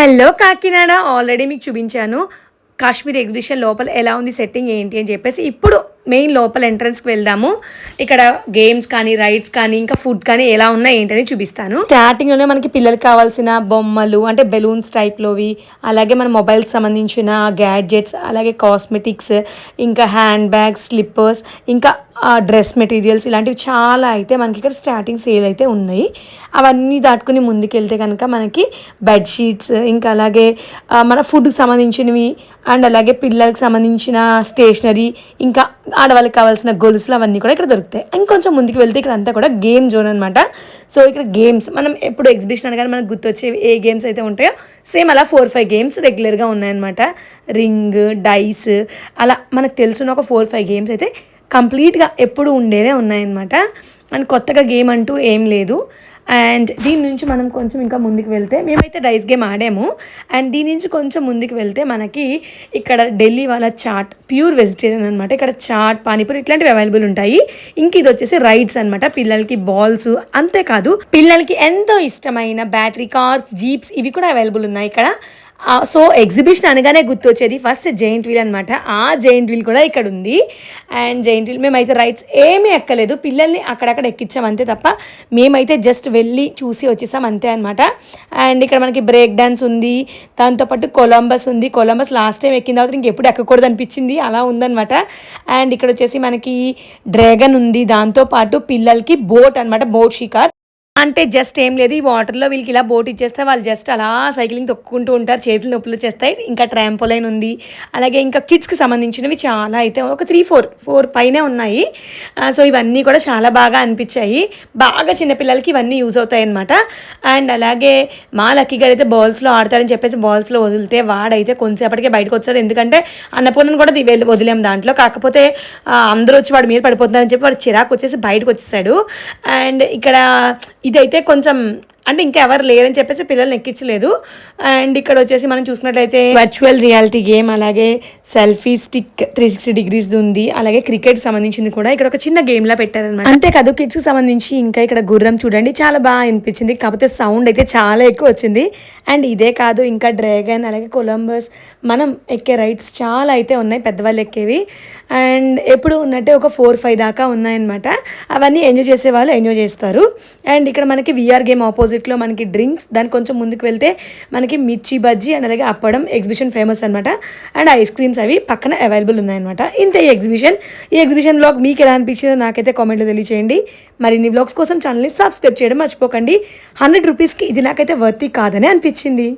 Hello Kakinada already మీకు చూపించాను. Kashmir exhibition లోపల ఎలా ఉంది సెట్టింగ్ ఏంటి అని చెప్పేసి ఇప్పుడు మెయిన్ లోపల ఎంట్రన్స్కి వెళ్దాము. ఇక్కడ గేమ్స్ కానీ రైడ్స్ కానీ ఇంకా ఫుడ్ కానీ ఎలా ఉన్నాయి ఏంటని చూపిస్తాను. స్టార్టింగ్లోనే మనకి పిల్లలకి కావాల్సిన బొమ్మలు అంటే బెలూన్స్ టైప్లోవి, అలాగే మన మొబైల్కి సంబంధించిన గ్యాడ్జెట్స్, అలాగే కాస్మెటిక్స్, ఇంకా హ్యాండ్ బ్యాగ్స్, స్లిప్పర్స్, ఇంకా డ్రెస్ మెటీరియల్స్ ఇలాంటివి చాలా అయితే మనకి ఇక్కడ స్టార్టింగ్ సేల్ అయితే ఉన్నాయి. అవన్నీ దాటుకుని ముందుకెళ్తే కనుక మనకి బెడ్షీట్స్, ఇంకా అలాగే మన ఫుడ్కి సంబంధించినవి అండ్ అలాగే పిల్లలకి సంబంధించిన స్టేషనరీ, ఇంకా ఆడవాళ్ళకి కావాల్సిన గొలుసులు అవన్నీ కూడా ఇక్కడ దొరుకుతాయి. ఇంకొంచెం ముందుకు వెళ్తే ఇక్కడ అంతా కూడా గేమ్ జోన్ అనమాట. సో ఇక్కడ గేమ్స్ మనం ఎప్పుడు ఎగ్జిబిషన్ అనగానే మనకు గుర్తొచ్చేవి ఏ గేమ్స్ అయితే ఉంటాయో సేమ్ అలా 4-5 గేమ్స్ రెగ్యులర్గా ఉన్నాయన్నమాట. రింగ్, డైస్, అలా మనకు తెలుసున్న ఒక 4-5 గేమ్స్ అయితే కంప్లీట్గా ఎప్పుడు ఉండేవే ఉన్నాయన్నమాట. అండ్ కొత్తగా గేమ్ అంటూ ఏం లేదు. అండ్ దీని నుంచి మనం కొంచెం ఇంకా ముందుకు వెళ్తే మేమైతే డైస్ గేమ్ ఆడాము. అండ్ దీని నుంచి కొంచెం ముందుకు వెళ్తే మనకి ఇక్కడ ఢిల్లీ వాళ్ళ చాట్, ప్యూర్ వెజిటేరియన్ అనమాట. ఇక్కడ చాట్, పానీపూరి ఇట్లాంటివి అవైలబుల్ ఉంటాయి. ఇంక ఇది వచ్చేసి రైడ్స్ అనమాట. పిల్లలకి బాల్స్, అంతేకాదు పిల్లలకి ఎంతో ఇష్టమైన బ్యాటరీ కార్స్, జీప్స్ ఇవి కూడా అవైలబుల్ ఉన్నాయి ఇక్కడ. సో ఎగ్జిబిషన్ అనగానే గుర్తొచ్చేది ఫస్ట్ జైంట్ వీల్ అనమాట. ఆ జైంట్ వీల్ కూడా ఇక్కడ ఉంది. అండ్ జైంట్ వీల్ మేమైతే రైడ్స్ ఏమీ ఎక్కలేదు, పిల్లల్ని అక్కడక్కడ ఎక్కించాం అంతే తప్ప మేమైతే జస్ట్ వెళ్ళి చూసి వచ్చేసాం అంతే అనమాట. అండ్ ఇక్కడ మనకి బ్రేక్ డాన్స్ ఉంది, దాంతోపాటు కొలంబస్ ఉంది. కొలంబస్ లాస్ట్ టైం ఎక్కిన తర్వాత ఇంకెప్పుడు ఎక్కకూడదు అనిపించింది, అలా ఉందనమాట. అండ్ ఇక్కడ వచ్చేసి మనకి డ్రాగన్ ఉంది, దాంతోపాటు పిల్లలకి బోట్ అనమాట, బోట్ షికార్. అంటే జస్ట్ ఏం లేదు, ఈ వాటర్లో వీళ్ళకి ఇలా బోట్ ఇచ్చేస్తే వాళ్ళు జస్ట్ అలా సైక్లింగ్ తొక్కుంటూ ఉంటారు, చేతులు నొప్పులు చేస్తాయి. ఇంకా ట్రాంపోలైన్ ఉంది, అలాగే ఇంకా కిడ్స్కి సంబంధించినవి చాలా అయితే ఒక 3-4 పైనే ఉన్నాయి. సో ఇవన్నీ కూడా చాలా బాగా అనిపించాయి. బాగా చిన్నపిల్లలకి ఇవన్నీ యూజ్ అవుతాయి అనమాట. అండ్ అలాగే మా లక్కీగా అయితే బాల్స్లో ఆడతారని చెప్పేసి బాల్స్లో వదిలితే వాడైతే కొంచెంసేపటికే బయటకు వచ్చాడు. ఎందుకంటే అన్నపూర్ణను కూడా వదిలేం దాంట్లో, కాకపోతే అందరూ వచ్చి వాడి మీద పడిపోతున్నారని చెప్పి వాడు చిరాకు వచ్చేసి బయటకు వచ్చేసాడు. అండ్ ఇక్కడ ఇదైతే కొంచెం అంటే ఇంకా ఎవరు లేరని చెప్పేసి పిల్లల్ని ఎక్కించలేదు. అండ్ ఇక్కడ వచ్చేసి మనం చూసినట్లయితే వర్చువల్ రియాలిటీ గేమ్, అలాగే సెల్ఫీ స్టిక్ 360 డిగ్రీస్ ఉంది, అలాగే క్రికెట్ సంబంధించింది కూడా ఇక్కడ ఒక చిన్న గేమ్ లా పెట్టారనమాట. అంతేకాదు కిడ్స్కి సంబంధించి ఇంకా ఇక్కడ గుర్రం చూడండి, చాలా బాగా అనిపించింది, కాకపోతే సౌండ్ అయితే చాలా ఎక్కువ వచ్చింది. అండ్ ఇదే కాదు ఇంకా డ్రాగన్, అలాగే కొలంబస్, మనం ఎక్కే రైడ్స్ చాలా అయితే ఉన్నాయి, పెద్దవాళ్ళు ఎక్కేవి. అండ్ ఎప్పుడు ఉన్నట్టే ఒక 4-5 దాకా ఉన్నాయన్నమాట. అవన్నీ ఎంజాయ్ చేసే వాళ్ళు ఎంజాయ్ చేస్తారు. అండ్ ఇక్కడ మనకి విఆర్ గేమ్ ఆపోజిట్లో మనకి డ్రింక్స్, దాని కొంచెం ముందుకు వెళ్తే మనకి మిర్చి బజ్జీ అండ్ అలాగే అప్పడం ఎగ్జిబిషన్ ఫేమస్ అనమాట. అండ్ ఐస్ క్రీమ్స్ అవి పక్కన అవైలబుల్ ఉన్నాయన్నమాట. ఇంతే ఈ ఎగ్జిబిషన్ వ్లాగ్ మీకు ఎలా అనిపించిందో నాకైతే కామెంట్లో తెలియచేయండి. మరిన్ని వ్లాగ్స్ కోసం ఛానల్ని సబ్స్క్రైబ్ చేయడం మర్చిపోకండి. 100 రూపీస్కి ఇది నాకైతే వర్తీ కాదని అనిపించింది.